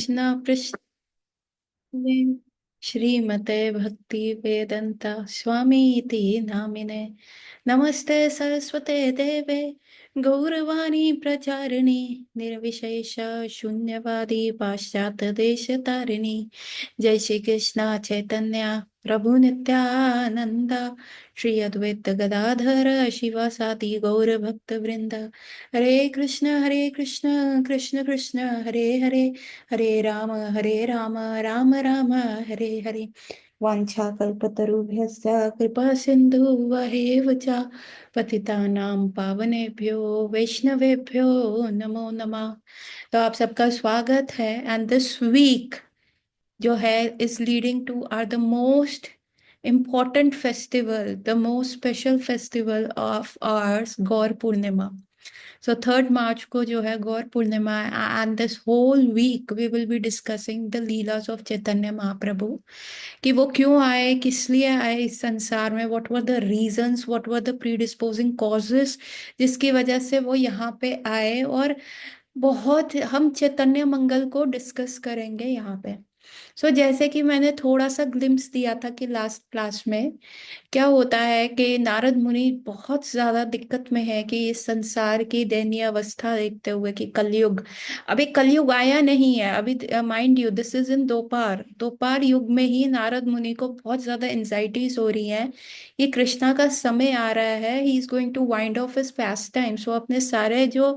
कृष्णा पृष्ठ श्रीमते भक्ति वेदंता स्वामी इति नामिने। नमस्ते सरस्वते देवे गौरवाणी प्रचारिणी निर्विशेष शून्यवादी पाश्चात्य देश तारिणी। जय श्री कृष्णा चैतन्य प्रभु नित्यानंदा श्री अद्वैत गदाधर शिवासादि गौर भक्त वृंदा। हरे कृष्ण कृष्ण कृष्ण हरे हरे, हरे राम राम राम हरे हरे। वाञ्छाकल्पतरुभ्यश्च कृपा सिन्धुवैव च पतितानां पावनेभ्यो वैष्णवेभ्यो नमो नमः। तो आप सबका स्वागत है। एंड दिस वीक जो है is leading to are the most important festival, the most special festival of ours, Gaur Purnima. So 3rd March को जो है Gaur Purnima. And this whole week we will be discussing the lilas of Chaitanya Mahaprabhu, कि वो क्यों आए, किस लिए आए इस संसार में, what were the reasons, what were the predisposing causes जिसकी वजह से वो यहाँ पे आए। और बहुत हम चैतन्य मंगल को डिस्कस करेंगे यहाँ पे। जैसे कि मैंने थोड़ा सा ग्लिम्स दिया था कि लास्ट क्लास में क्या होता है कि नारद मुनि बहुत ज्यादा दिक्कत में है कि इस संसार की दयनीय अवस्था देखते हुए कि कलयुग, अभी कलयुग आया नहीं है अभी। Mind you, this is in Dwapar Dwapar युग में ही नारद मुनि को बहुत ज्यादा एंजाइटीज हो रही हैं। ये कृष्णा का समय आ रहा है, he is going to wind off his past time. So अपने सारे जो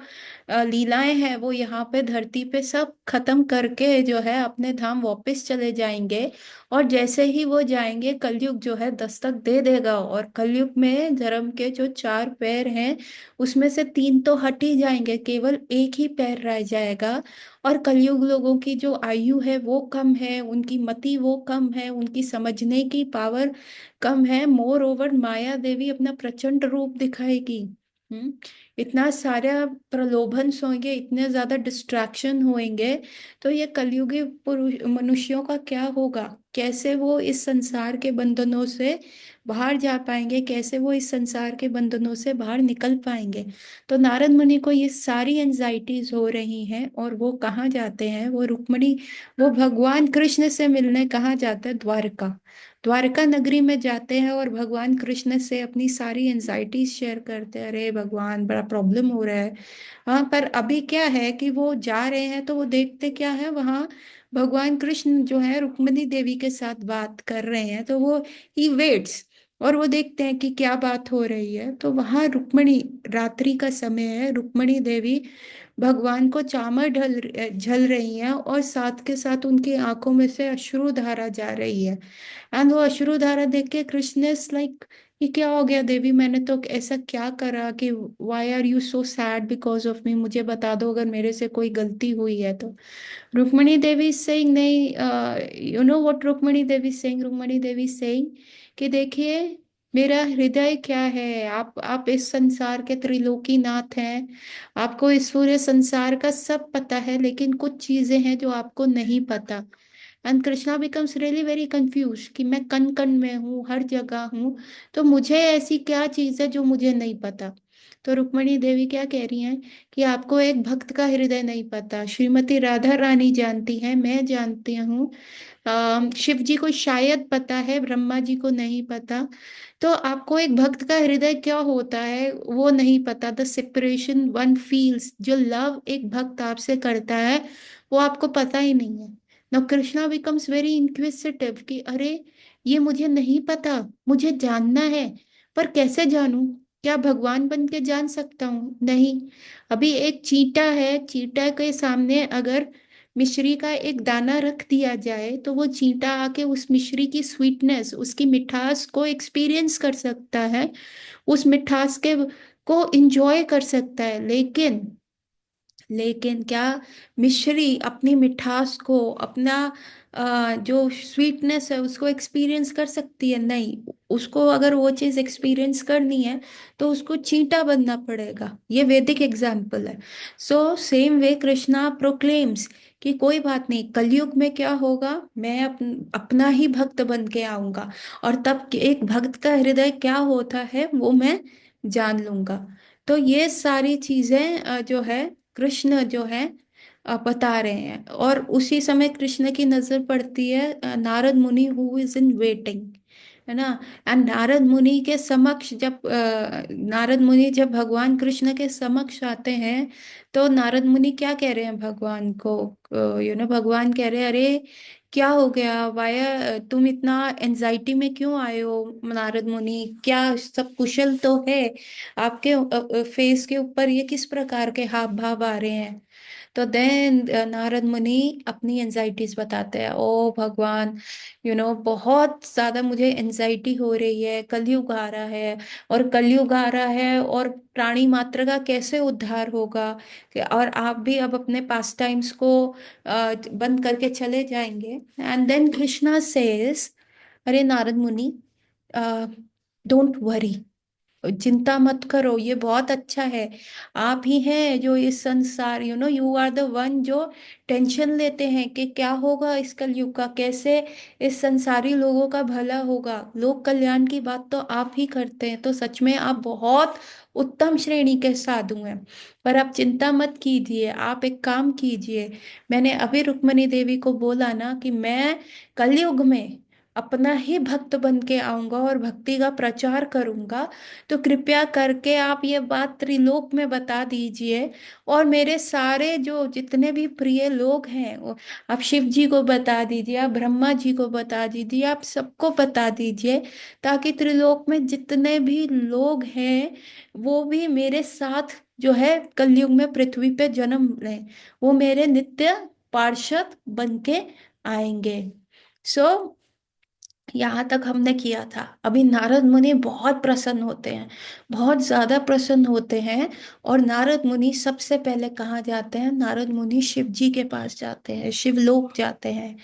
लीलाएं हैं वो यहाँ पे धरती पे सब खत्म करके जो है अपने धाम वापस चले जाएंगे। और जैसे ही वो जाएंगे कलयुग जो है दस्तक दे देगा, और कलयुग में धर्म के जो 4 पैर हैं उसमें से 3 तो हट ही जाएंगे, केवल एक ही पैर रह जाएगा। और कलयुग लोगों की जो आयु है वो कम है, उनकी मति वो कम है, उनकी समझने की पावर कम है। मोर ओवर माया देवी अपना प्रचंड रूप दिखाएगी। हम्म इतना सारा प्रलोभन होंगे, इतने ज्यादा डिस्ट्रैक्शन होंगे। तो ये कलयुगी पुरुष मनुष्यों का क्या होगा, कैसे वो इस संसार के बंधनों से बाहर जा पाएंगे, कैसे वो इस संसार के बंधनों से बाहर निकल पाएंगे। तो नारद मुनि को ये सारी एंजाइटीज हो रही हैं, और वो कहाँ जाते हैं, वो रुक्मणी, वो भगवान कृष्ण से मिलने कहाँ जाते हैं, द्वारका। द्वारका नगरी में जाते हैं और भगवान कृष्ण से अपनी सारी एंजाइटीज शेयर करते हैं। अरे भगवान, बड़ा प्रॉब्लम हो रहा है। हाँ, पर अभी क्या है कि वो जा रहे हैं तो वो देखते क्या है वहाँ, भगवान कृष्ण जो है रुक्मिणी देवी के साथ बात कर रहे हैं। तो वो ही वेट्स, और वो देखते हैं कि क्या बात हो रही है। तो वहाँ रुक्मिणी, रात्रि का समय है, रुक्मिणी देवी भगवान को चामर ढल झल रही हैं, और साथ के साथ उनकी आंखों में से अश्रु धारा जा रही है। एंड वो अश्रु धारा देख के कृष्ण इज लाइक, ये क्या हो गया देवी, मैंने तो ऐसा क्या करा कि why are you so sad because of me, मुझे बता दो अगर मेरे से कोई गलती हुई है तो। रुक्मणी देवी सेइंग नहीं, you know what Rukmani Devi saying, Rukmani Devi saying कि देखिए मेरा हृदय क्या है, आप इस संसार के त्रिलोकीनाथ हैं, आपको इस पूरे संसार का सब पता है, लेकिन कुछ चीजें हैं जो आपको नहीं पता। And Krishna becomes really very confuse कि मैं कण कण में हूँ, हर जगह हूँ, तो मुझे ऐसी क्या चीज है जो मुझे नहीं पता। तो रुक्मणी देवी क्या कह रही हैं कि आपको एक भक्त का हृदय नहीं पता, श्रीमती राधा रानी जानती है, मैं जानती हूँ, शिव जी को शायद पता है, ब्रह्मा जी को नहीं पता। तो आपको एक भक्त का हृदय क्या होता है वो नहीं पता। द सेपरेशन वन फील्स, जो लव एक भक्त आपसे करता है वो आपको पता ही नहीं है। नाउ कृष्णा बिकम्स वेरी इंक्विसिटिव कि अरे ये मुझे नहीं पता, मुझे जानना है, पर कैसे जानूं, क्या भगवान बन के जान सकता हूँ, नहीं। अभी एक चींटा है, चींटा के सामने अगर मिश्री का एक दाना रख दिया जाए तो वो चींटा आके उस मिश्री की स्वीटनेस, उसकी मिठास को एक्सपीरियंस कर सकता है, उस मिठास के को इंजॉय कर सकता है। लेकिन क्या मिश्री अपनी मिठास को, अपना जो स्वीटनेस है उसको एक्सपीरियंस कर सकती है, नहीं। उसको अगर वो चीज एक्सपीरियंस करनी है तो उसको चींटा बनना पड़ेगा। ये वैदिक एग्जाम्पल है। So same way Krishna proclaims कि कोई बात नहीं, कलयुग में क्या होगा, मैं अपना ही भक्त बन के आऊंगा, और तब एक भक्त का हृदय क्या होता है वो मैं जान लूंगा। तो ये सारी चीजें जो है कृष्ण जो है बता रहे हैं। और उसी समय कृष्ण की नजर पड़ती है नारद मुनि हु इज इन वेटिंग, है ना। एंड नारद मुनि के समक्ष जब नारद मुनि जब भगवान कृष्ण के समक्ष आते हैं, तो नारद मुनि क्या कह रहे हैं भगवान को, भगवान कह रहे हैं, अरे क्या हो गया, वाया तुम इतना एंजाइटी में क्यों आए हो नारद मुनि, क्या सब कुशल तो है? आपके फेस के ऊपर ये किस प्रकार के हाव भाव आ रहे हैं? तो देन नारद मुनि अपनी एंजाइटीज बताते हैं, ओ भगवान, बहुत ज्यादा मुझे एंजाइटी हो रही है, कलयुग आ रहा है, और कलयुग आ रहा है, और प्राणी मात्र का कैसे उद्धार होगा, और आप भी अब अपने पास टाइम्स को बंद करके चले जाएंगे। एंड देन कृष्णा सेज, अरे नारद मुनि, डोंट वरी, चिंता मत करो, ये बहुत अच्छा है। आप ही हैं जो इस संसार, यू आर द वन जो टेंशन लेते हैं कि क्या होगा इस कलयुग का, कैसे इस संसारी लोगों का भला होगा, लोक कल्याण की बात तो आप ही करते हैं, तो सच में आप बहुत उत्तम श्रेणी के साधु हैं। पर आप चिंता मत कीजिए, आप एक काम कीजिए, मैंने अभी रुक्मणी देवी को बोला ना कि मैं कलयुग में अपना ही भक्त बन के आऊंगा और भक्ति का प्रचार करूंगा, तो कृपया करके आप ये बात त्रिलोक में बता दीजिए, और मेरे सारे जो जितने भी प्रिय लोग हैं आप शिव जी को बता दीजिए, आप ब्रह्मा जी को बता दीजिए, आप सबको बता दीजिए, ताकि त्रिलोक में जितने भी लोग हैं वो भी मेरे साथ जो है कलयुग में पृथ्वी पे जन्म लें, वो मेरे नित्य पार्षद बन के आएंगे। सो यहाँ तक हमने किया था। अभी नारद मुनि बहुत प्रसन्न होते हैं, बहुत ज्यादा प्रसन्न होते हैं। और नारद मुनि सबसे पहले कहाँ जाते हैं? नारद मुनि शिव जी के पास जाते हैं, शिवलोक जाते हैं,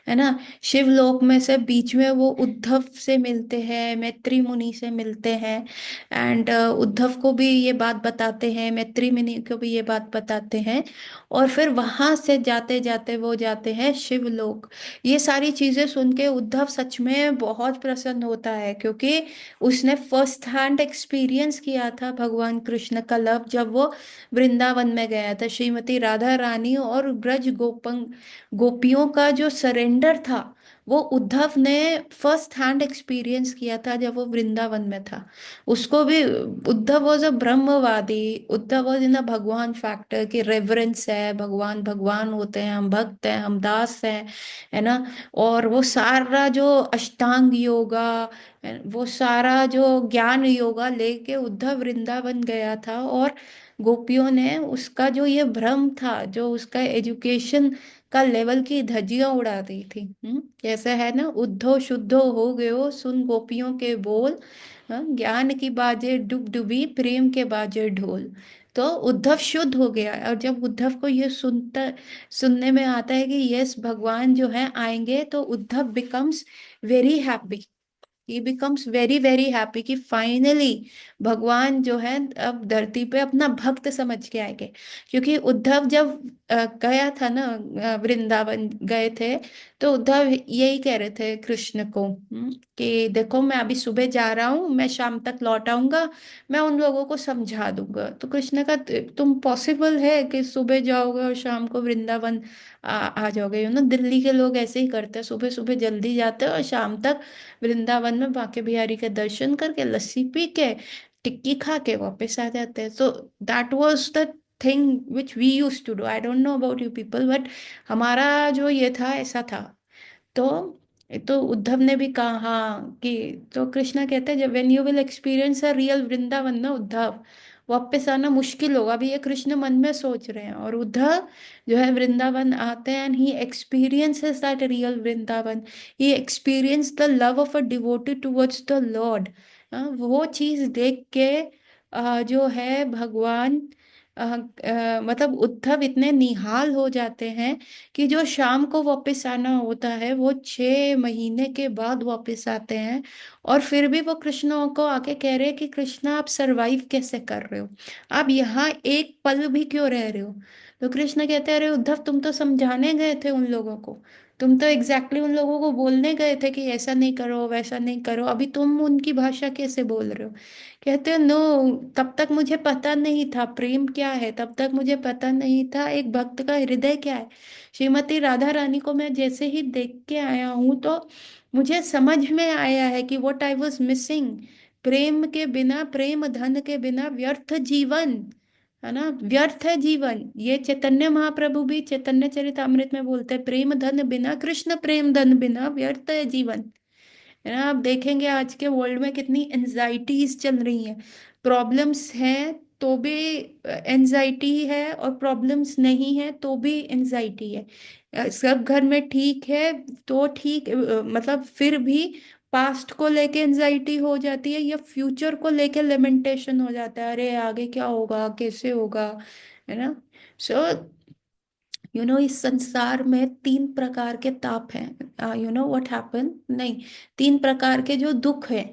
है ना। शिवलोक में से बीच में वो उद्धव से मिलते हैं, मैत्री मुनि से मिलते हैं। एंड उद्धव को भी ये बात बताते हैं, मैत्री मुनि को भी ये बात बताते हैं। और फिर वहां से जाते जाते वो जाते हैं शिवलोक। ये सारी चीजें सुन के उद्धव सच में बहुत प्रसन्न होता है, क्योंकि उसने फर्स्ट हैंड एक्सपीरियंस किया था भगवान कृष्ण का लव, जब वो वृंदावन में गया था। श्रीमती राधा रानी और ब्रज गोपंग गोपियों का जो सरेंडर था, वो उद्धव ने फर्स्ट हैंड एक्सपीरियंस किया था जब वो वृंदावन में था। उसको भी, उद्धव वॉज अ ब्रह्मवादी, उद्धव वॉज इन अ भगवान फैक्टर की रेवरेंस है, भगवान भगवान होते हैं, हम भक्त हैं, हम दास हैं, है ना। और वो सारा जो अष्टांग योगा, वो सारा जो ज्ञान योगा लेके उद्धव वृंदावन गया था, और गोपियों ने उसका जो ये भ्रम था, जो उसका एजुकेशन का लेवल की धज्जियां उड़ा दी थी। कैसे है ना, उद्धव शुद्धो हो गयो सुन गोपियों के बोल, ज्ञान की बाजे डुब डुबी प्रेम के बाजे ढोल। तो उद्धव शुद्ध हो गया, और जब उद्धव को ये सुनने में आता है कि यस भगवान जो है आएंगे, तो उद्धव बिकम्स वेरी हैप्पी, ही बिकम्स वेरी वेरी हैप्पी कि फाइनली भगवान जो है अब धरती पे अपना भक्त समझ के आएंगे। क्योंकि उद्धव जब गया था ना, वृंदावन गए थे, तो उद्धव यही कह रहे थे कृष्ण को, कि देखो मैं अभी सुबह जा रहा हूँ, मैं शाम तक लौट आऊंगा, मैं उन लोगों को समझा दूंगा। तो कृष्ण का, तुम पॉसिबल है कि सुबह जाओगे और शाम को वृंदावन आ जाओगे? दिल्ली के लोग ऐसे ही करते हैं, सुबह सुबह जल्दी जाते हैं और शाम तक वृंदावन में बांके बिहारी के दर्शन करके लस्सी पी के टिक्की खा के वापस आ जाते हैं। तो that was the thing which we use to do. I don't know about you people, but हमारा जो ये था ऐसा था। तो उद्धव ने भी कहा हाँ कि, तो कृष्णा कहते हैं जब when you will experience a real Vrindavan ना उद्धव, वापस आना मुश्किल होगा। अभी ये कृष्ण मन में सोच रहे हैं, और उद्धव जो है वृंदावन आते हैं, and he experiences that real Vrindavan, he experience the love of a devotee towards the Lord. वो चीज देख के जो है भगवान, मतलब उद्धव इतने निहाल हो जाते हैं कि जो शाम को वापस आना होता है वो 6 महीने के बाद वापस आते हैं। और फिर भी वो कृष्ण को आके कह रहे हैं कि कृष्णा आप सरवाइव कैसे कर रहे हो, आप यहाँ एक पल भी क्यों रह रहे हो? तो कृष्ण कहते हैं अरे उद्धव तुम तो समझाने गए थे उन लोगों को, तुम तो एग्जैक्टली उन लोगों को बोलने गए थे कि ऐसा नहीं करो वैसा नहीं करो, अभी तुम उनकी भाषा कैसे बोल रहे हो? कहते हो नो, तब तक मुझे पता नहीं था प्रेम क्या है, तब तक मुझे पता नहीं था एक भक्त का हृदय क्या है। श्रीमती राधा रानी को मैं जैसे ही देख के आया हूँ तो मुझे समझ में आया है कि व्हाट आई वाज मिसिंग। प्रेम के बिना, प्रेम धन के बिना व्यर्थ जीवन, है ना, व्यर्थ है जीवन। ये चैतन्य महाप्रभु भी चैतन्य चरितामृत में बोलते हैं, प्रेम धन बिना, कृष्ण प्रेम धन बिना व्यर्थ है जीवन। है ना, आप देखेंगे आज के वर्ल्ड में कितनी एंजाइटीज चल रही हैं। प्रॉब्लम्स हैं तो भी एंजाइटी है, और प्रॉब्लम्स नहीं है तो भी एंजाइटी है। सब घर में ठीक है तो ठीक, मतलब फिर भी पास्ट को लेके एंजाइटी हो जाती है, या फ्यूचर को लेके लेमेंटेशन हो जाता है, अरे आगे क्या होगा, कैसे होगा, है ना। सो इस संसार में तीन प्रकार के ताप हैं। व्हाट हैपन, नहीं, तीन प्रकार के जो दुख है।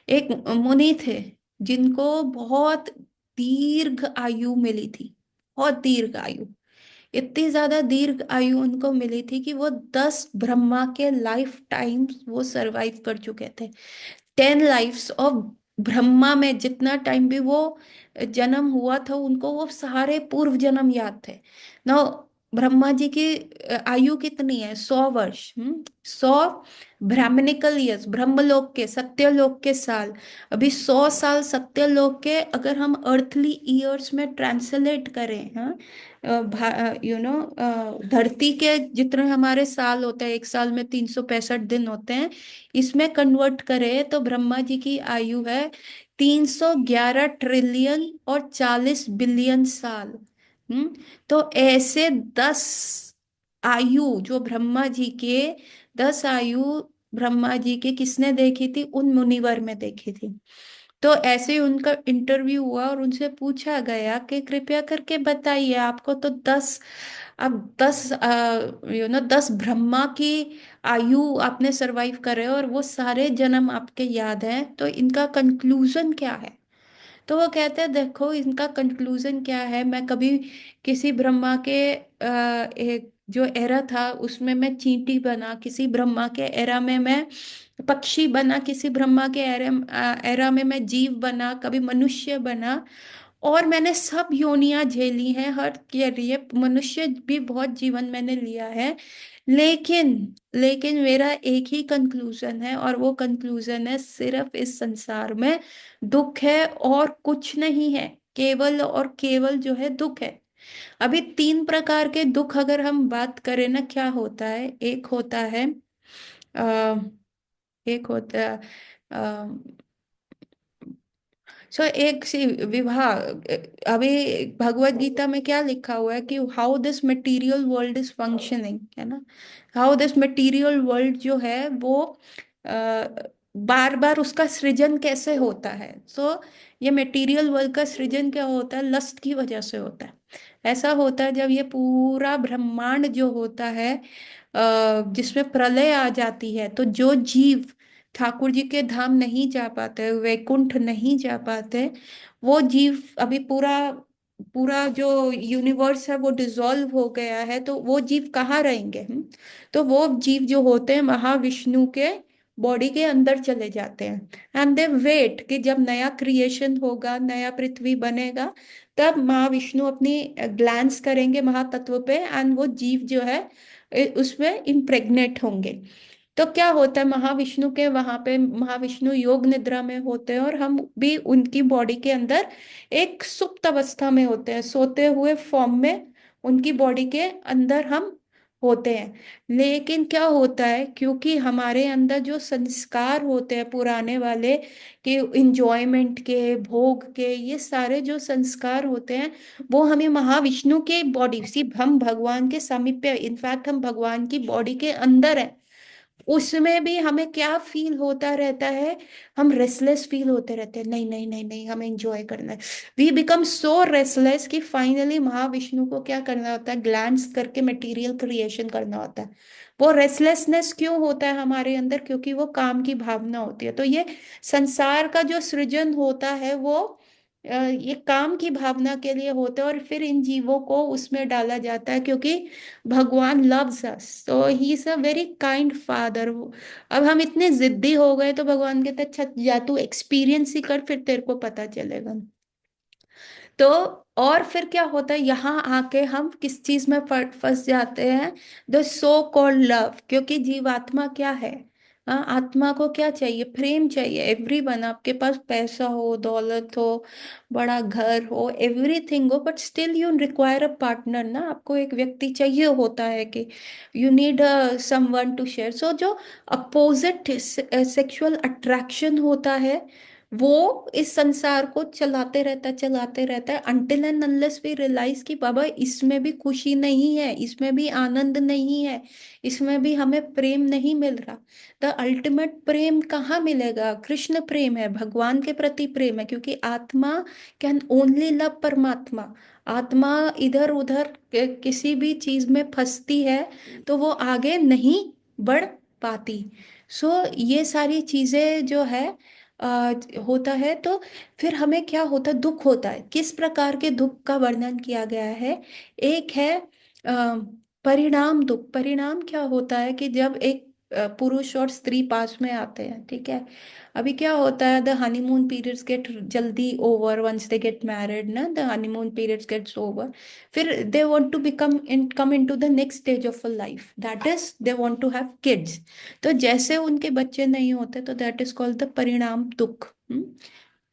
एक मुनि थे जिनको बहुत दीर्घ आयु मिली थी, बहुत दीर्घ आयु, इतनी ज्यादा दीर्घ आयु उनको मिली थी कि वो 10 ब्रह्मा के लाइफ टाइम वो सरवाइव कर चुके थे। 10 लाइफ्स ऑफ ब्रह्मा में जितना टाइम भी वो जन्म हुआ था, उनको वो सारे पूर्व जन्म याद थे ना। ब्रह्मा जी की आयु कितनी है? 100 वर्ष। 100 ब्राह्मणिकल ईयर्स, ब्रह्मलोक के, सत्यलोक के साल। अभी 100 साल सत्यलोक के अगर हम अर्थली ईयर्स में ट्रांसलेट करें, हाँ, धरती के जितने हमारे साल होते हैं, एक साल में 365 दिन होते हैं, इसमें कन्वर्ट करें तो ब्रह्मा जी की आयु है 311 ट्रिलियन और 40 बिलियन साल। हम्म तो ऐसे 10 आयु जो ब्रह्मा जी के, 10 आयु ब्रह्मा जी के किसने देखी थी? उन मुनिवर में देखी थी। तो ऐसे ही उनका इंटरव्यू हुआ और उनसे पूछा गया कि कृपया करके बताइए, आपको तो 10, अब 10 ब्रह्मा की आयु आपने सरवाइव करे और वो सारे जन्म आपके याद हैं, तो इनका कंक्लूजन क्या है? तो वो कहते हैं देखो इनका कंक्लूजन क्या है, मैं कभी किसी ब्रह्मा के एक जो एरा था उसमें मैं चींटी बना, किसी ब्रह्मा के एरा में मैं पक्षी बना, किसी ब्रह्मा के एरा में मैं जीव बना, कभी मनुष्य बना, और मैंने सब योनियां झेली हैं, हर के लिए मनुष्य भी बहुत जीवन मैंने लिया है। लेकिन लेकिन मेरा एक ही कंक्लूजन है, और वो कंक्लूजन है सिर्फ इस संसार में दुख है और कुछ नहीं है, केवल और केवल जो है दुख है। अभी तीन प्रकार के दुख अगर हम बात करें ना, क्या होता है? एक होता है आ, एक होता है सो एक सी विवाह। अभी भगवत गीता में क्या लिखा हुआ है कि how this material world is functioning, है ना, हाउ दिस मटेरियल वर्ल्ड जो है वो बार बार उसका सृजन कैसे होता है। सो ये मटेरियल वर्ल्ड का सृजन क्या होता है? लस्ट की वजह से होता है। ऐसा होता है जब ये पूरा ब्रह्मांड जो होता है, जिसमें प्रलय आ जाती है, तो जो जीव ठाकुर जी के धाम नहीं जा पाते, वैकुंठ नहीं जा पाते, वो जीव अभी पूरा पूरा जो यूनिवर्स है वो डिसॉल्व हो गया है, तो वो जीव कहाँ रहेंगे? तो वो जीव जो होते हैं महाविष्णु के बॉडी के अंदर चले जाते हैं, एंड दे वेट कि जब नया क्रिएशन होगा, नया पृथ्वी बनेगा, तब महाविष्णु अपनी ग्लैंस करेंगे महातत्व पे, एंड वो जीव जो है उसमें इम्प्रेग्नेट होंगे। तो क्या होता है, महाविष्णु के वहां पे महाविष्णु योग निद्रा में होते हैं, और हम भी उनकी बॉडी के अंदर एक सुप्त अवस्था में होते हैं, सोते हुए फॉर्म में उनकी बॉडी के अंदर हम होते हैं। लेकिन क्या होता है, क्योंकि हमारे अंदर जो संस्कार होते हैं पुराने वाले, कि इंजॉयमेंट के, भोग के, ये सारे जो संस्कार होते हैं, वो हमें महाविष्णु के बॉडी, सिर्फ हम भगवान के समीप, इनफैक्ट हम भगवान की बॉडी के अंदर है, उसमें भी हमें क्या फील होता रहता है? हम रेस्टलेस फील होते रहते हैं, नहीं नहीं नहीं नहीं, हमें एंजॉय करना है। वी बिकम सो रेस्टलेस कि फाइनली महाविष्णु को क्या करना होता है? ग्लैंस करके मटेरियल क्रिएशन करना होता है। वो रेस्टलेसनेस क्यों होता है हमारे अंदर? क्योंकि वो काम की भावना होती है। तो ये संसार का जो सृजन होता है वो ये काम की भावना के लिए होते हैं, और फिर इन जीवों को उसमें डाला जाता है क्योंकि भगवान लव्स अस, तो he is a very kind father. अब हम इतने जिद्दी हो गए तो भगवान कहते हैं, अच्छा जा तू एक्सपीरियंस ही कर, फिर तेरे को पता चलेगा। तो और फिर क्या होता है, यहाँ आके हम किस चीज में फंस जाते हैं, द सो कॉल्ड लव। क्योंकि जीवात्मा क्या है, हाँ, आत्मा को क्या चाहिए, प्रेम चाहिए। एवरीवन, आपके पास पैसा हो, दौलत हो, बड़ा घर हो, एवरीथिंग हो, but still you require a partner ना। आपको एक व्यक्ति चाहिए होता है कि you need someone to share. So जो अपोजिट सेक्सुअल अट्रैक्शन होता है, वो इस संसार को चलाते रहता है until and unless we realise कि बाबा इसमें भी खुशी नहीं है, इसमें भी आनंद नहीं है, इसमें भी हमें प्रेम नहीं मिल रहा। द अल्टीमेट प्रेम कहाँ मिलेगा? कृष्ण प्रेम है, भगवान के प्रति प्रेम है, क्योंकि आत्मा कैन ओनली लव परमात्मा। आत्मा इधर उधर किसी भी चीज में फंसती है तो वो आगे नहीं बढ़ पाती। सो ये सारी चीजें जो है आ, होता है। तो फिर हमें क्या होता है, दुख होता है। किस प्रकार के दुख का वर्णन किया गया है? एक है परिणाम दुख। परिणाम क्या होता है कि जब एक पुरुष और स्त्री पास में आते हैं, ठीक है, अभी क्या होता है, द हनीमून पीरियड्स गेट जल्दी over once they get married ना, the honeymoon periods gets over. फिर they want to become in come into the next stage of a life, that is they want to have kids. तो जैसे उनके बच्चे नहीं होते तो दैट इज कॉल्ड द परिणाम दुख।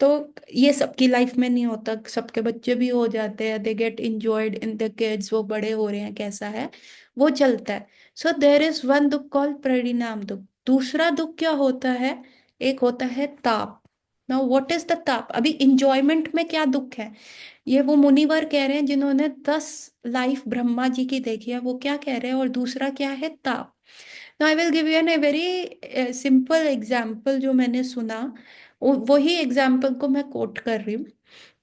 तो ये सबकी लाइफ में नहीं होता, सबके बच्चे भी हो जाते हैं, they get enjoyed in the kids, वो बड़े हो रहे हैं, कैसा है वो चलता है। सो देर इज वन दुख कॉल्ड परिणाम दुख। दूसरा दुख क्या होता है? एक होता है ताप। नाउ व्हाट इज द ताप? अभी इंजॉयमेंट में क्या दुख है, ये वो मुनिवर कह रहे हैं जिन्होंने 10 लाइफ ब्रह्मा जी की देखी है, वो क्या कह रहे हैं। और दूसरा क्या है? ताप। I will give you an a very simple example जो मैंने सुना, वही एग्जाम्पल को मैं कोट कर रही हूँ।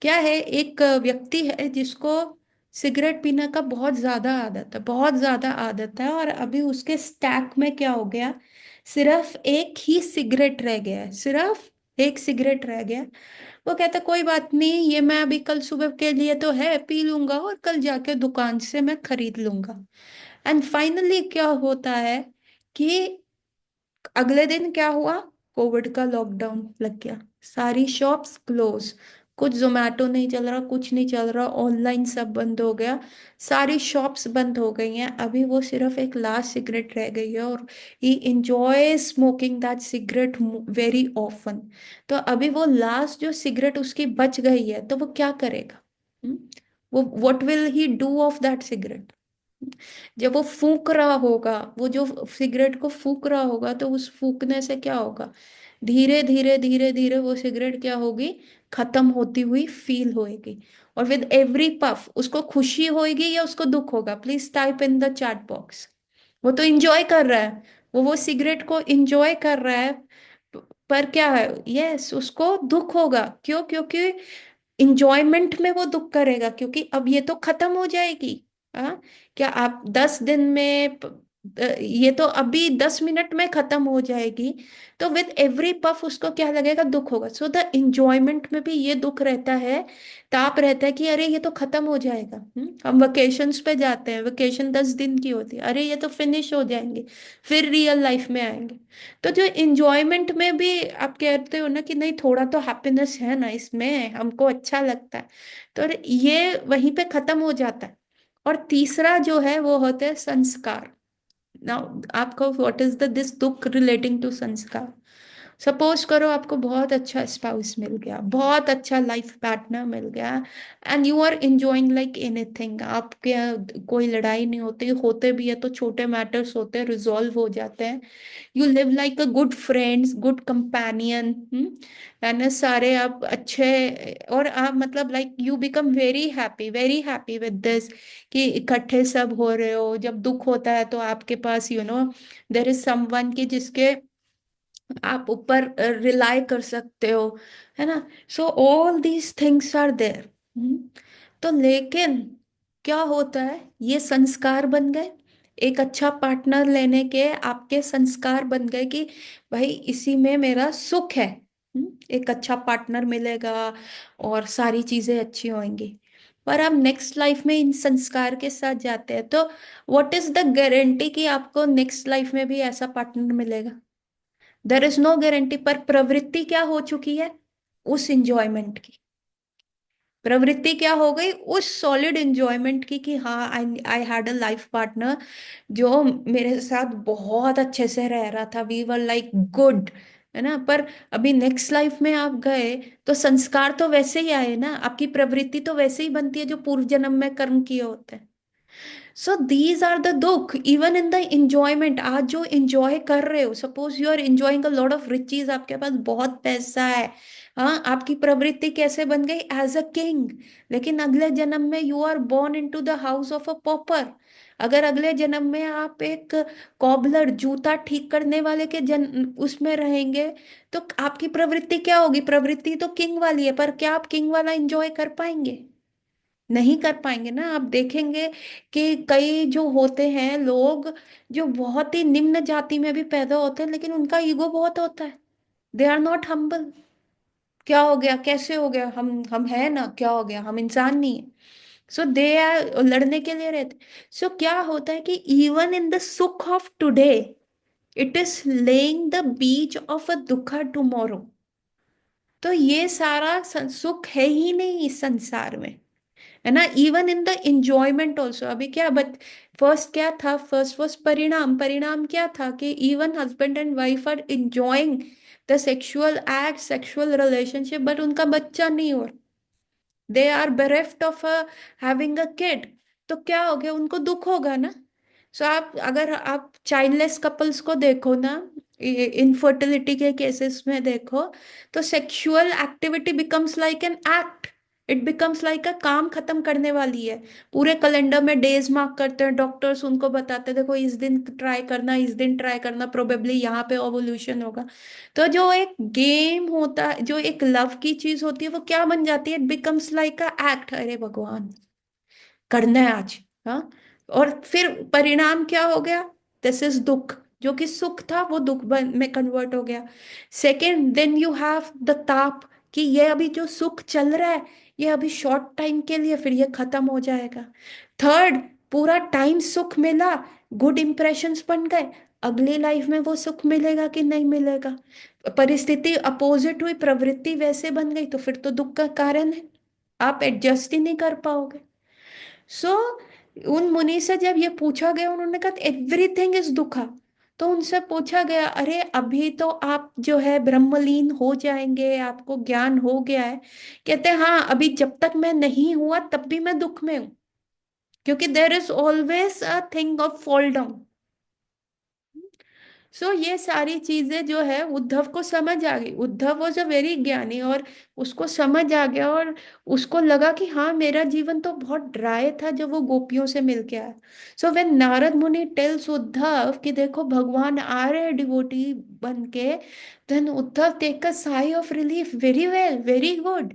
क्या है, एक व्यक्ति है जिसको सिगरेट पीने का बहुत ज्यादा आदत है, बहुत ज्यादा आदत है, और अभी उसके स्टैक में क्या हो गया, सिर्फ एक ही सिगरेट रह गया है, सिर्फ एक सिगरेट रह गया है। वो कहता कोई बात नहीं, ये मैं अभी कल सुबह के लिए तो है, पी लूंगा और कल जाके दुकान से मैं खरीद लूंगा। एंड फाइनली क्या होता है कि अगले दिन क्या हुआ, कोविड का लॉकडाउन लग गया, सारी शॉप्स क्लोज, कुछ जोमेटो नहीं चल रहा, कुछ नहीं चल रहा, ऑनलाइन सब बंद हो गया, सारी शॉप्स बंद हो गई हैं। अभी वो सिर्फ एक लास्ट सिगरेट रह गई है, और he enjoy smoking that cigarette very often. तो अभी वो लास्ट जो सिगरेट उसकी बच गई है, तो वो क्या करेगा? हम्म? वो what will he do of that cigarette? जब वो फूक रहा होगा, वो जो सिगरेट को फूक रहा होगा, तो उस फूकने से क्या होगा, धीरे धीरे धीरे धीरे वो सिगरेट क्या होगी, खत्म होती हुई फील होएगी। और विद एवरी पफ उसको खुशी होएगी या उसको दुख होगा? Please type in the chat box. वो तो इंजॉय कर रहा है, वो सिगरेट को इंजॉय कर रहा है, पर क्या है, यस उसको दुख होगा। क्यों? क्योंकि इंजॉयमेंट में वो दुख करेगा, क्योंकि अब ये तो खत्म हो जाएगी। हाँ, क्या आप 10 दिन में ये तो अभी 10 मिनट में खत्म हो जाएगी। तो विद एवरी पफ उसको क्या लगेगा, दुख होगा। सो द इंजॉयमेंट में भी ये दुख रहता है, ताप रहता है कि अरे ये तो खत्म हो जाएगा। हम वेकेशंस पे जाते हैं, वेकेशन 10 दिन की होती है, अरे ये तो फिनिश हो जाएंगे, फिर रियल लाइफ में आएंगे। तो जो इंजॉयमेंट में भी आप कहते हो ना कि नहीं थोड़ा तो हैप्पीनेस है ना इसमें, हमको अच्छा लगता है, तो ये वहीं पे खत्म हो जाता है। और तीसरा जो है वो होता है संस्कार। नाउ आपको व्हाट इज द दिस दुख रिलेटिंग टू संस्कार? सपोज करो आपको बहुत अच्छा स्पाउस मिल गया, बहुत अच्छा लाइफ पार्टनर मिल गया, and you are enjoying like anything. आपके कोई लड़ाई नहीं होती, होते भी है तो छोटे मैटर्स होते हैं, रिजॉल्व हो जाते हैं। You live like a good friends, good companion, है ना, सारे आप अच्छे, और आप मतलब like you become very happy with this, कि इकट्ठे सब हो रहे हो। जब दुख होता है तो आपके पास देर इज समवन की जिसके आप ऊपर रिलाई कर सकते हो, है ना। So all these things are there. तो लेकिन क्या होता है, ये संस्कार बन गए, एक अच्छा पार्टनर लेने के आपके संस्कार बन गए कि भाई इसी में मेरा सुख है। एक अच्छा पार्टनर मिलेगा और सारी चीजें अच्छी होंगी। पर आप नेक्स्ट लाइफ में इन संस्कार के साथ जाते हैं तो व्हाट इज द गारंटी कि आपको नेक्स्ट लाइफ में भी ऐसा पार्टनर मिलेगा? There is no guarantee. पर प्रवृत्ति क्या हो चुकी है उस इंजॉयमेंट की? प्रवृत्ति क्या हो गई उस सॉलिड एंजॉयमेंट की कि हाँ, I I had a life partner जो मेरे साथ बहुत अच्छे से रह रहा था, वी वर लाइक गुड, है ना। पर अभी नेक्स्ट लाइफ में आप गए तो संस्कार तो वैसे ही आए ना, आपकी प्रवृत्ति तो वैसे ही बनती है जो पूर्व जन्म में कर्म किए होते हैं। सो दीज आर द दुख इवन इन द इंजॉयमेंट। आज जो इंजॉय कर रहे हो, suppose you are enjoying a lot of riches, आपके पास बहुत पैसा है, हाँ, आपकी प्रवृत्ति कैसे बन गई एज अ किंग। लेकिन अगले जन्म में you are born into the house of a pauper. अगर अगले जन्म में आप एक कॉबलर, जूता ठीक करने वाले के जन उसमें रहेंगे तो आपकी प्रवृत्ति क्या होगी? प्रवृत्ति तो किंग वाली है, पर क्या आप किंग वाला एंजॉय कर पाएंगे? नहीं कर पाएंगे ना। आप देखेंगे कि कई जो होते हैं लोग जो बहुत ही निम्न जाति में भी पैदा होते हैं लेकिन उनका ईगो बहुत होता है। They are not humble. क्या हो गया? कैसे हो गया? हम है ना, क्या हो गया? हम इंसान नहीं है। सो दे आर लड़ने के लिए रहते। सो क्या होता है कि इवन इन द सुख of today it is laying the bees of a दुखा टुमारो। तो ये सारा सुख है ही नहीं इस संसार में, है ना। Even in the enjoyment also अभी क्या बट फर्स्ट क्या था? फर्स्ट वॉज परिणाम। परिणाम क्या था कि even husband and wife are enjoying the sexual act, sexual relationship, but उनका बच्चा नहीं हो, they are bereft of having a kid. तो क्या हो गया? उनको दुख होगा ना। सो आप अगर आप चाइल्डलेस कपल्स को देखो ना, इनफर्टिलिटी के केसेस में देखो, तो sexual activity becomes like an act. It becomes like अ काम खत्म करने वाली है। पूरे कैलेंडर में डेज मार्क करते हैं डॉक्टर्स, उनको बताते हैं देखो इस दिन ट्राई करना, इस दिन ट्राई करना, प्रोबेबली यहाँ पे ओवुलेशन होगा। तो जो एक गेम होता है, जो एक लव की चीज होती है, वो क्या बन जाती है? It becomes like a act. अरे भगवान, करना है आज, हाँ। और फिर परिणाम क्या हो गया? दिस इज दुख। जो कि सुख था वो में कन्वर्ट हो गया। Second, then you have the ताप कि ये अभी जो सुख चल रहा है ये अभी शॉर्ट टाइम के लिए, फिर ये खत्म हो जाएगा। थर्ड, पूरा टाइम सुख मिला, गुड इंप्रेशंस बन गए, अगली लाइफ में वो सुख मिलेगा कि नहीं मिलेगा? परिस्थिति अपोजिट हुई, प्रवृत्ति वैसे बन गई, तो फिर तो दुख का कारण है। आप एडजस्ट ही नहीं कर पाओगे। सो उन मुनि से जब ये पूछा गया, उन्होंने कहा एवरीथिंग इज दुखा। तो उनसे पूछा गया, अरे अभी तो आप जो है ब्रह्मलीन हो जाएंगे, आपको ज्ञान हो गया है। कहते हैं हाँ, अभी जब तक मैं नहीं हुआ तब भी मैं दुख में हूं, क्योंकि there is always a thing of fall down. So ये सारी चीजें जो है उद्धव को समझ आ गई। उद्धव वॉज अ वेरी ज्ञानी, और उसको समझ आ गया, और उसको लगा कि हाँ, मेरा जीवन तो बहुत ड्राई था जब वो गोपियों से मिलके आया। सो व्हेन नारद मुनि टेल्स उद्धव कि देखो भगवान आ रहे हैं डिवोटी बन के, then Uddhav take a sigh of relief, very well, very good.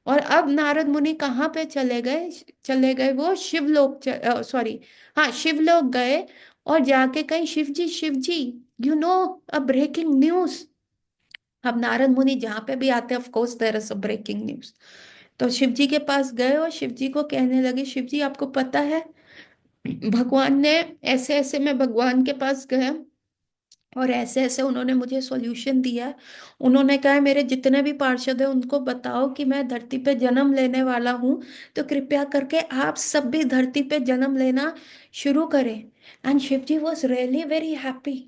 और अब नारद मुनि कहाँ पे चले गए? चले गए वो शिवलोक, सॉरी, हाँ, शिवलोक गए। और जाके कहीं, Shiv ji, Shiv ji, you know, a breaking news. अब नारद मुनि जहाँ पे भी आते हैं, of course there is a breaking news. तो शिव जी के पास गए और शिव जी को कहने लगे, शिव जी आपको पता है भगवान ने ऐसे ऐसे, मैं भगवान के पास गया और ऐसे ऐसे उन्होंने मुझे सॉल्यूशन दिया है। उन्होंने कहा है मेरे जितने भी पार्षद हैं उनको बताओ कि मैं धरती पे जन्म लेने वाला हूँ, तो कृपया करके आप सब भी धरती पे जन्म लेना शुरू करें। And Shiv ji was really very happy.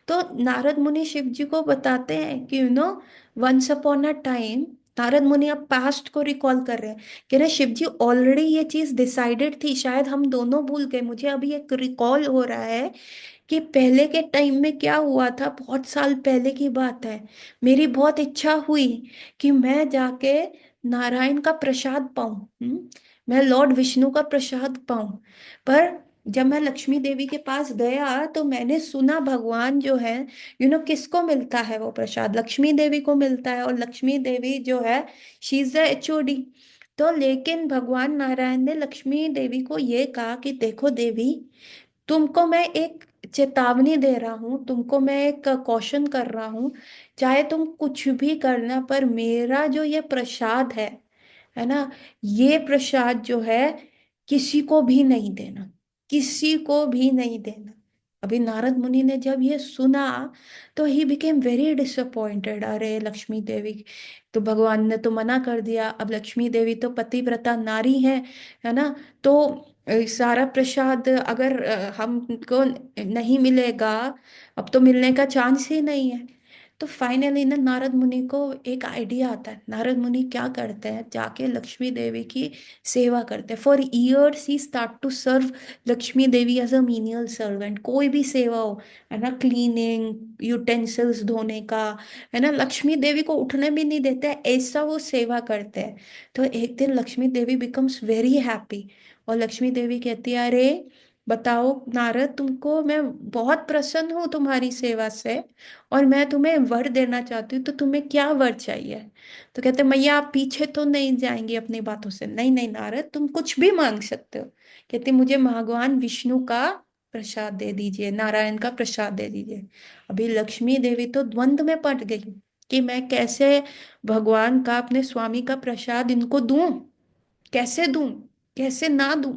तो नारद मुनि शिव जी को बताते हैं कि once upon a time, Narad Muni अब पास्ट को रिकॉल कर रहे हैं, कह रहे शिव जी ऑलरेडी ये चीज डिसाइडेड थी, शायद हम दोनों भूल गए, मुझे अभी एक रिकॉल हो रहा है कि पहले के टाइम में क्या हुआ था, बहुत साल पहले की बात है। मेरी बहुत इच्छा हुई कि मैं जाके नारायण का प्रसाद पाऊं, मैं लॉर्ड विष्णु का प्रसाद पाऊं। पर जब मैं लक्ष्मी देवी के पास गया तो मैंने सुना भगवान जो है, किसको मिलता है वो प्रसाद? लक्ष्मी देवी को मिलता है, और लक्ष्मी देवी जो है, शी इज द एचओडी। तो लेकिन भगवान नारायण ने लक्ष्मी देवी को ये कहा कि देखो देवी, तुमको मैं एक चेतावनी दे रहा हूं तुमको, मैं एक कॉशन कर रहा हूं, चाहे तुम कुछ भी करना, पर मेरा जो ये प्रसाद है ना, ये प्रसाद जो है किसी को भी नहीं देना, किसी को भी नहीं देना। अभी नारद मुनि ने जब ये सुना तो ही बिकेम वेरी डिसअपॉइंटेड। अरे लक्ष्मी देवी, तो भगवान ने तो मना कर दिया, अब लक्ष्मी देवी तो पतिव्रता नारी है ना, तो सारा प्रसाद अगर हमको नहीं मिलेगा, अब तो मिलने का चांस ही नहीं है। तो फाइनली ना नारद मुनि को एक आइडिया आता है। नारद मुनि क्या करते हैं, जाके लक्ष्मी देवी की सेवा करते हैं। For years he start to serve Lakshmi Devi as a menial servant. कोई भी सेवा हो, है ना, क्लीनिंग, यूटेंसिल्स धोने का, है ना, लक्ष्मी देवी को उठने भी नहीं देते हैं, ऐसा वो सेवा करते हैं। तो एक दिन लक्ष्मी देवी बिकम्स वेरी हैप्पी, और लक्ष्मी देवी कहती है, अरे बताओ नारद, तुमको मैं बहुत प्रसन्न हूँ तुम्हारी सेवा से, और मैं तुम्हें वर देना चाहती हूँ, तो तुम्हें क्या वर चाहिए? तो कहते मैया आप पीछे तो नहीं जाएंगी अपनी बातों से? नहीं नहीं नारद, तुम कुछ भी मांग सकते हो। कहती मुझे भगवान विष्णु का प्रसाद दे दीजिए, नारायण का प्रसाद दे दीजिए। अभी लक्ष्मी देवी तो द्वंद में पड़ गई कि मैं कैसे भगवान का, अपने स्वामी का प्रसाद इनको दूं, कैसे दूं, कैसे ना दूं।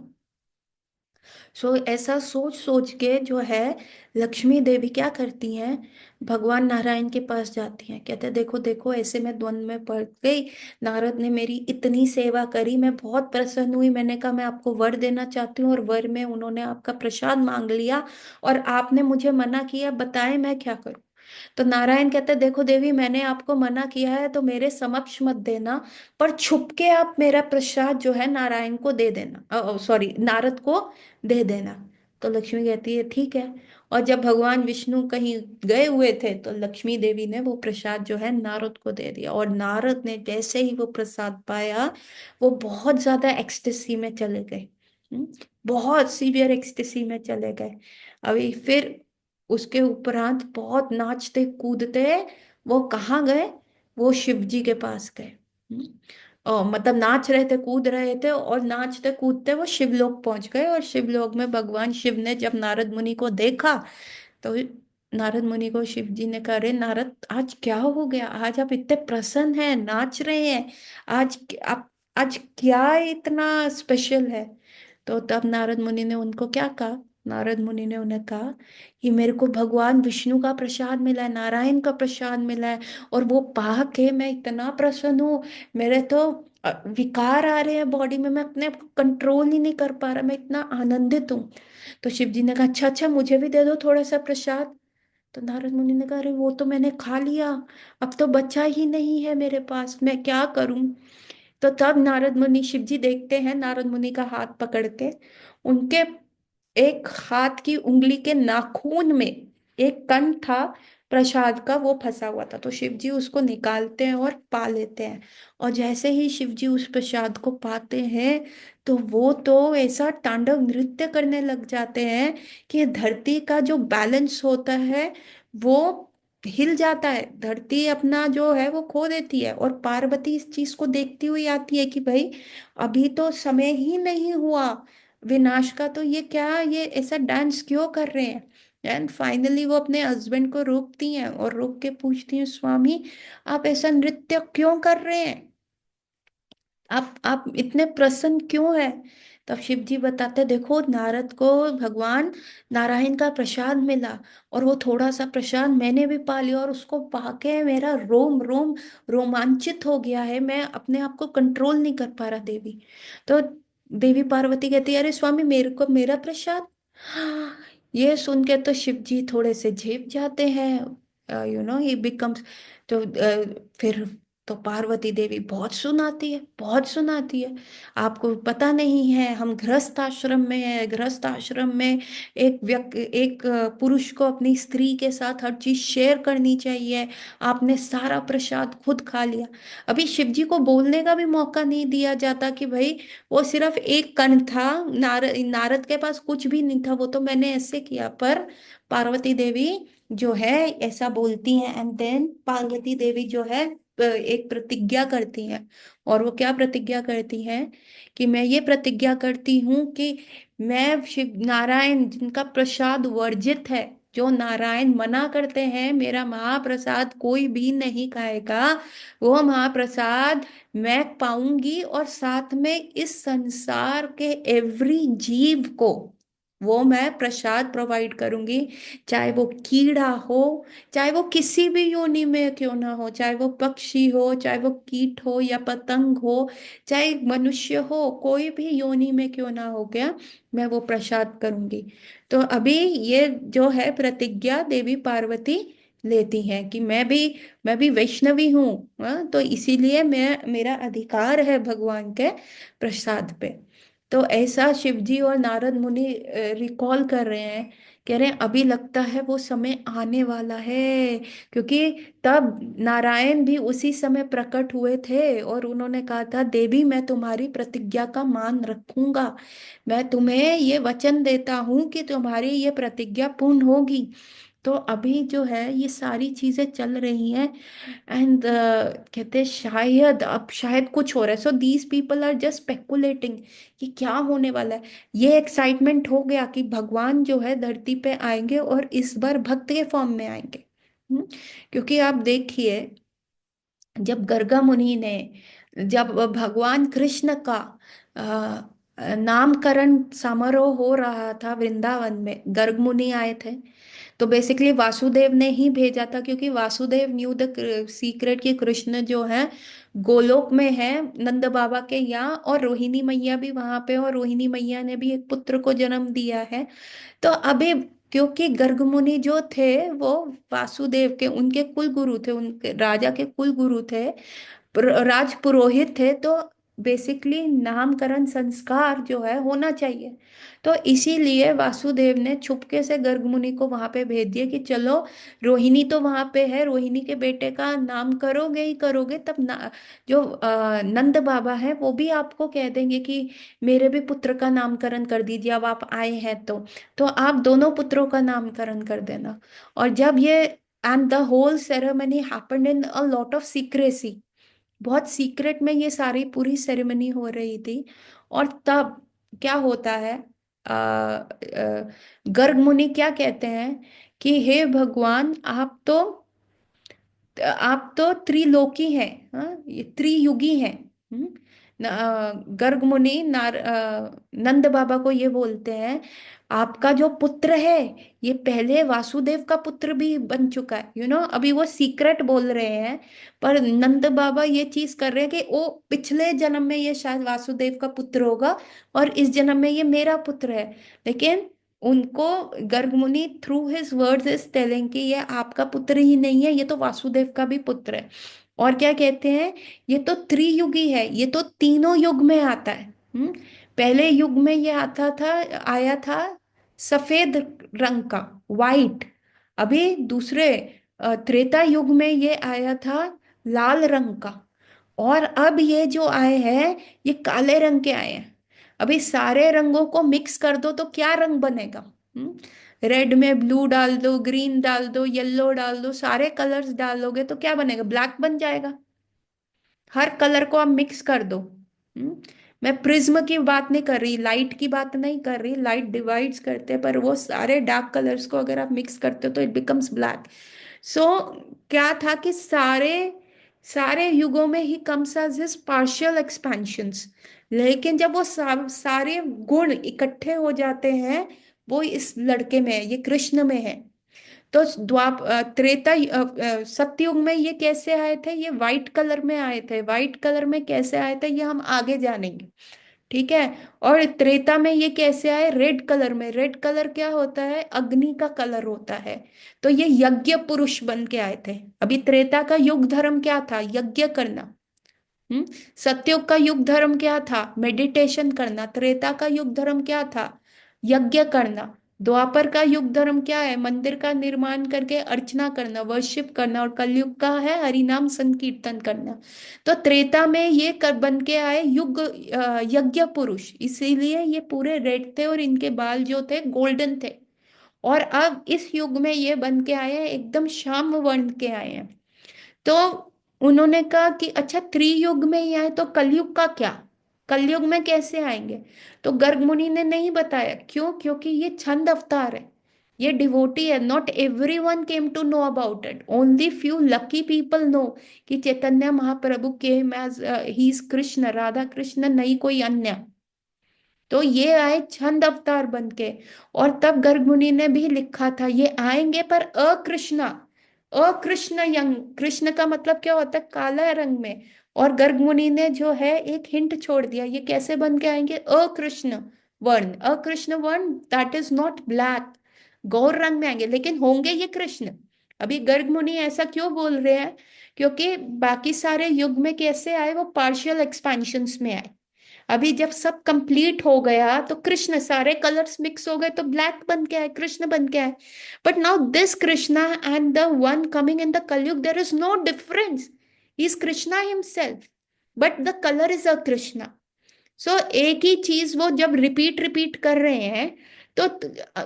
सो ऐसा सोच सोच के जो है लक्ष्मी देवी क्या करती हैं, भगवान नारायण के पास जाती हैं, कहते हैं देखो देखो, ऐसे मैं द्वंद में पड़ गई, नारद ने मेरी इतनी सेवा करी, मैं बहुत प्रसन्न हुई, मैंने कहा मैं आपको वर देना चाहती हूँ, और वर में उन्होंने आपका प्रसाद मांग लिया, और आपने मुझे मना किया, बताएं मैं क्या करूं? तो नारायण कहते देखो देवी, मैंने आपको मना किया है तो मेरे समक्ष मत देना, पर छुप के आप मेरा प्रसाद जो है नारायण को दे देना, सॉरी नारद को दे देना। तो लक्ष्मी कहती है ठीक है। और जब भगवान विष्णु कहीं गए हुए थे तो लक्ष्मी देवी ने वो प्रसाद जो है नारद को दे दिया, और नारद ने जैसे ही वो प्रसाद पाया, वो बहुत ज्यादा एक्सटेसी में चले गए। हम्म, बहुत सीवियर एक्सटेसी में चले गए। अभी फिर उसके उपरांत बहुत नाचते कूदते वो कहाँ गए, वो शिव जी के पास गए। और मतलब नाच रहे थे, कूद रहे थे, और नाचते कूदते वो शिवलोक पहुंच गए। और शिवलोक में भगवान शिव ने जब नारद मुनि को देखा, तो नारद मुनि को शिव जी ने कहा, अरे नारद आज क्या हो गया, आज आप इतने प्रसन्न हैं, नाच रहे हैं, आज आप, आज क्या इतना स्पेशल है? तो तब नारद मुनि ने उनको क्या कहा, नारद मुनि ने उन्हें कहा कि मेरे को भगवान विष्णु का प्रसाद मिला है, नारायण का प्रसाद मिला है, और वो पा के मैं इतना प्रसन्न हूँ, मेरे तो विकार आ रहे हैं बॉडी में, मैं अपने आप को कंट्रोल ही नहीं कर पा रहा, मैं इतना आनंदित हूँ। तो शिव जी ने कहा अच्छा अच्छा, मुझे भी दे दो थोड़ा सा प्रसाद। तो नारद मुनि ने कहा अरे वो तो मैंने खा लिया, अब तो बचा ही नहीं है मेरे पास, मैं क्या करूं? तो तब नारद मुनि, शिव जी देखते हैं नारद मुनि का हाथ पकड़ के, उनके एक हाथ की उंगली के नाखून में एक कण था प्रसाद का, वो फंसा हुआ था। तो शिव जी उसको निकालते हैं और पा लेते हैं। और जैसे ही शिव जी उस प्रसाद को पाते हैं, तो वो तो ऐसा तांडव नृत्य करने लग जाते हैं कि धरती का जो बैलेंस होता है वो हिल जाता है, धरती अपना जो है वो खो देती है। और पार्वती इस चीज को देखती हुई आती है कि भाई अभी तो समय ही नहीं हुआ विनाश का, तो ये क्या, ये ऐसा डांस क्यों कर रहे हैं? एंड फाइनली वो अपने हस्बैंड को रोकती हैं, और रोक के पूछती हैं स्वामी आप ऐसा नृत्य क्यों कर रहे हैं, आप इतने प्रसन्न क्यों है? तब शिव जी बताते देखो, नारद को भगवान नारायण का प्रसाद मिला, और वो थोड़ा सा प्रसाद मैंने भी पा लिया, और उसको पाके मेरा रोम रोम रोमांचित हो गया है, मैं अपने आप को कंट्रोल नहीं कर पा रहा देवी। तो देवी पार्वती कहती है अरे स्वामी, मेरे को मेरा प्रसाद? हाँ, ये सुन के तो शिव जी थोड़े से झेप जाते हैं, ही बिकम्स, तो फिर तो पार्वती देवी बहुत सुनाती है, बहुत सुनाती है, आपको पता नहीं है हम गृहस्थ आश्रम में है, गृहस्थ आश्रम में एक व्यक्ति, एक पुरुष को अपनी स्त्री के साथ हर चीज शेयर करनी चाहिए, आपने सारा प्रसाद खुद खा लिया। अभी शिव जी को बोलने का भी मौका नहीं दिया जाता कि भाई वो सिर्फ एक कण था, नारद के पास कुछ भी नहीं था, वो तो मैंने ऐसे किया। पर पार्वती देवी जो है ऐसा बोलती हैं, एंड देन पार्वती देवी जो है एक प्रतिज्ञा करती हैं। और वो क्या प्रतिज्ञा करती हैं? कि मैं ये प्रतिज्ञा करती हूँ कि मैं शिव नारायण जिनका प्रसाद वर्जित है, जो नारायण मना करते हैं मेरा महाप्रसाद कोई भी नहीं खाएगा, वो महाप्रसाद मैं पाऊंगी। और साथ में इस संसार के एवरी जीव को वो मैं प्रसाद प्रोवाइड करूंगी। चाहे वो कीड़ा हो, चाहे वो किसी भी योनि में क्यों ना हो, चाहे वो पक्षी हो, चाहे वो कीट हो या पतंग हो, चाहे मनुष्य हो, कोई भी योनि में क्यों ना हो गया, मैं वो प्रसाद करूंगी। तो अभी ये जो है प्रतिज्ञा देवी पार्वती लेती हैं कि मैं भी वैष्णवी हूँ। हाँ, तो इसीलिए मैं मेरा अधिकार है भगवान के प्रसाद पे। तो ऐसा शिव जी और नारद मुनि रिकॉल कर रहे हैं, कह रहे हैं अभी लगता है वो समय आने वाला है। क्योंकि तब नारायण भी उसी समय प्रकट हुए थे और उन्होंने कहा था देवी मैं तुम्हारी प्रतिज्ञा का मान रखूंगा, मैं तुम्हें ये वचन देता हूं कि तुम्हारी ये प्रतिज्ञा पूर्ण होगी। तो अभी जो है ये सारी चीजें चल रही हैं। एंड कहते हैं शायद अब शायद कुछ हो रहा है। So these people are just speculating कि क्या होने वाला है। ये एक्साइटमेंट हो गया कि भगवान जो है धरती पे आएंगे और इस बार भक्त के फॉर्म में आएंगे। हम्म, क्योंकि आप देखिए जब गर्गा मुनि ने, जब भगवान कृष्ण का नामकरण समारोह हो रहा था वृंदावन में, गर्ग मुनि आए थे। तो बेसिकली वासुदेव ने ही भेजा था, क्योंकि वासुदेव न्यू द सीक्रेट कि कृष्ण जो है गोलोक में है नंद बाबा के यहाँ, और रोहिणी मैया भी वहां पे, और रोहिणी मैया ने भी एक पुत्र को जन्म दिया है। तो अभी क्योंकि गर्ग मुनि जो थे वो वासुदेव के उनके कुल गुरु थे, उनके राजा के कुल गुरु थे, राज पुरोहित थे, तो बेसिकली नामकरण संस्कार जो है होना चाहिए। तो इसीलिए वासुदेव ने छुपके से गर्ग मुनि को वहां पे भेज दिया कि चलो रोहिणी तो वहां पे है, रोहिणी के बेटे का नाम करोगे ही करोगे, तब जो नंद बाबा है वो भी आपको कह देंगे कि मेरे भी पुत्र का नामकरण कर दीजिए, अब आप आए हैं तो आप दोनों पुत्रों का नामकरण कर देना। और जब ये and the whole ceremony happened in a lot of secrecy, बहुत सीक्रेट में ये सारी पूरी सेरेमनी हो रही थी। और तब क्या होता है, गर्ग मुनि क्या कहते हैं कि हे भगवान आप तो त्रिलोकी हैं, हाँ ये त्रियुगी हैं। गर्ग मुनि नंद बाबा को ये बोलते हैं आपका जो पुत्र है ये पहले वासुदेव का पुत्र भी बन चुका है, अभी वो सीक्रेट बोल रहे हैं, पर नंद बाबा ये चीज कर रहे हैं कि वो पिछले जन्म में ये शायद वासुदेव का पुत्र होगा और इस जन्म में ये मेरा पुत्र है। लेकिन उनको गर्ग मुनि through his words is telling कि ये आपका पुत्र ही नहीं है, ये तो वासुदेव का भी पुत्र है। और क्या कहते हैं, ये तो त्रियुगी है, ये तो तीनों युग में आता है। पहले युग में ये आता था, आया था सफेद रंग का, वाइट। अभी दूसरे त्रेता युग में ये आया था लाल रंग का। और अब ये जो आए हैं ये काले रंग के आए हैं। अभी सारे रंगों को मिक्स कर दो तो क्या रंग बनेगा? रेड में ब्लू डाल दो, ग्रीन डाल दो, येलो डाल दो, सारे कलर्स डालोगे तो क्या बनेगा? ब्लैक बन जाएगा। हर कलर को आप मिक्स कर दो। हम्म, मैं प्रिज्म की बात नहीं कर रही, लाइट की बात नहीं कर रही, लाइट डिवाइड्स करते हैं, पर वो सारे डार्क कलर्स को अगर आप मिक्स करते हो तो इट बिकम्स ब्लैक। सो क्या था कि सारे सारे युगों में he comes as his partial expansions. लेकिन जब वो सारे गुण इकट्ठे हो जाते हैं, वो इस लड़के में है, ये कृष्ण में है। तो सतयुग में ये कैसे आए थे? ये वाइट कलर में आए थे। वाइट कलर में कैसे आए थे ये हम आगे जानेंगे, ठीक है। और त्रेता में ये कैसे आए? रेड कलर में। रेड कलर क्या होता है? अग्नि का कलर होता है। तो ये यज्ञ पुरुष बन के आए थे। अभी त्रेता का युग धर्म क्या था? यज्ञ करना। हम्म सतयुग का युग धर्म क्या था? मेडिटेशन करना। त्रेता का युग धर्म क्या था? यज्ञ करना। द्वापर का युग धर्म क्या है? मंदिर का निर्माण करके अर्चना करना, वर्शिप करना। और कलयुग का है हरिनाम संकीर्तन करना। तो त्रेता में ये कर बन के आए युग यज्ञ पुरुष, इसीलिए ये पूरे रेड थे और इनके बाल जो थे गोल्डन थे। और अब इस युग में ये बन के आए हैं एकदम श्याम वर्ण के आए हैं। तो उन्होंने कहा कि अच्छा त्रियुग में ही आए तो कलयुग का क्या, कलयुग में कैसे आएंगे? तो गर्ग मुनि ने नहीं बताया। क्यों? क्योंकि ये छंद अवतार है, ये डिवोटी है। Not everyone came to know about it, only few lucky people know कि Chaitanya Mahaprabhu came as he is Krishna, Radha Krishna, नहीं कोई अन्य। तो ये आए छंद अवतार बन के। और तब गर्ग मुनि ने भी लिखा था ये आएंगे पर अकृष्णा, अकृष्ण यंग। कृष्ण का मतलब क्या होता है? काला रंग में। और गर्ग मुनि ने जो है एक हिंट छोड़ दिया, ये कैसे बन के आएंगे? अकृष्ण वर्ण, अकृष्ण वर्ण, दैट इज नॉट ब्लैक, गौर रंग में आएंगे, लेकिन होंगे ये कृष्ण। अभी गर्ग मुनि ऐसा क्यों बोल रहे हैं? क्योंकि बाकी सारे युग में कैसे आए? वो पार्शियल एक्सपेंशंस में आए। अभी जब सब कंप्लीट हो गया तो कृष्ण, सारे कलर्स मिक्स हो गए तो ब्लैक बन के आए, कृष्ण बन के आए। But now this Krishna and the one coming in the Kalyug, there is no difference, he is Krishna himself, but the colour is a Krishna. So एक ही चीज वो जब रिपीट रिपीट कर रहे हैं, तो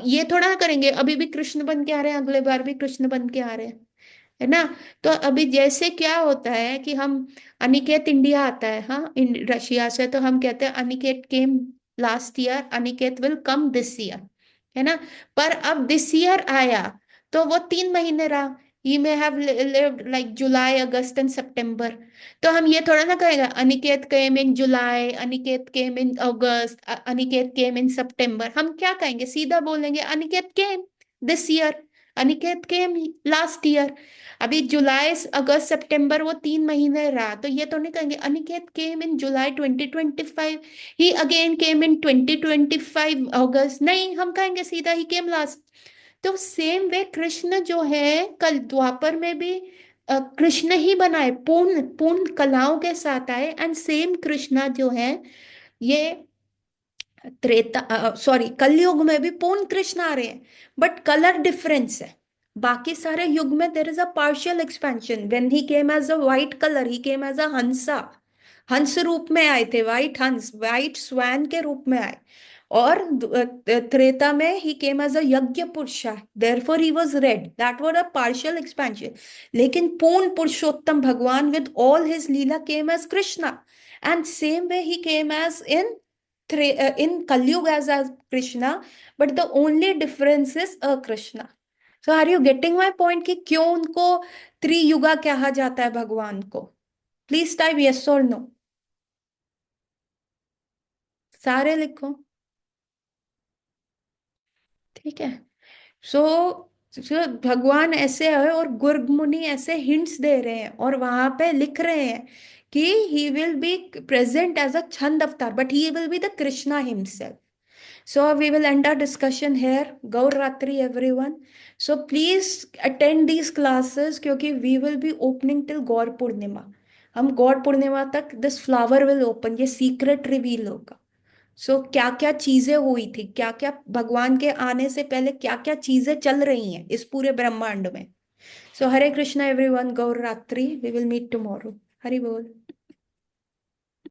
ये थोड़ा ना करेंगे अभी भी कृष्ण बन के आ रहे हैं, अगले बार भी कृष्ण बन के आ रहे हैं, है ना? तो अभी जैसे क्या होता है कि हम, अनिकेत इंडिया आता है, हाँ, रशिया से, तो हम कहते हैं Aniket came last year, Aniket will come this year, है ना? पर अब दिस ईयर आया तो वो 3 महीने रहा, he may have lived like July August and September. तो हम ये थोड़ा ना कहेगा अनिकेत केम इन जुलाई, अनिकेत केम इन अगस्त, अनिकेत केम इन सितंबर। हम क्या कहेंगे? सीधा बोलेंगे Aniket came this year, Aniket came last year. अभी जुलाई अगस्त सितंबर वो 3 महीने रहा, तो ये तो नहीं कहेंगे अनिकेत केम इन जुलाई 2025, ही अगेन केम इन 2025 अगस्त, नहीं, हम कहेंगे सीधा ही केम लास्ट। तो सेम वे कृष्ण जो है कल द्वापर में भी कृष्ण ही बनाए, पूर्ण पूर्ण कलाओं के साथ आए, एंड सेम कृष्णा जो है ये त्रेता, सॉरी, कलयुग में भी पूर्ण कृष्ण आ रहे हैं, बट कलर डिफरेंस है। बाकी सारे युग में there is a partial expansion. When he came as a white colour, he came as a हंसा, हंस रूप में आए थे, वाइट हंस, वाइट स्वैन के रूप में आए। और त्रेता में ही केम एज अ यज्ञ पुरुषा, therefore he was red, that was a partial expansion. लेकिन पूर्ण पुरुषोत्तम भगवान विद ऑल हिज लीला came as Krishna, and same way he came as in Kalyug as Krishna, but the only difference is Krishna. So are you getting my point कि क्यों उनको त्रियुगा कहा जाता है भगवान को? प्लीज टाइप यस और नो, सारे लिखो। ठीक है। सो भगवान ऐसे है और गुर्ग मुनि ऐसे हिंट्स दे रहे हैं और वहां पे लिख रहे हैं कि he will be present as a छंद अवतार, but he will be the Krishna himself. So we will end our discussion here. Gaur Ratri, everyone. So please attend these classes क्योंकि we will be opening till गौर पूर्णिमा। हम गौर पूर्णिमा तक this flower will open, ये secret reveal होगा। सो क्या क्या चीजें हुई थी, क्या क्या भगवान के आने से पहले क्या क्या चीजें चल रही हैं इस पूरे ब्रह्मांड में। सो हरे कृष्णा एवरीवन, गौर रात्रि, we will meet tomorrow. Hari बोल।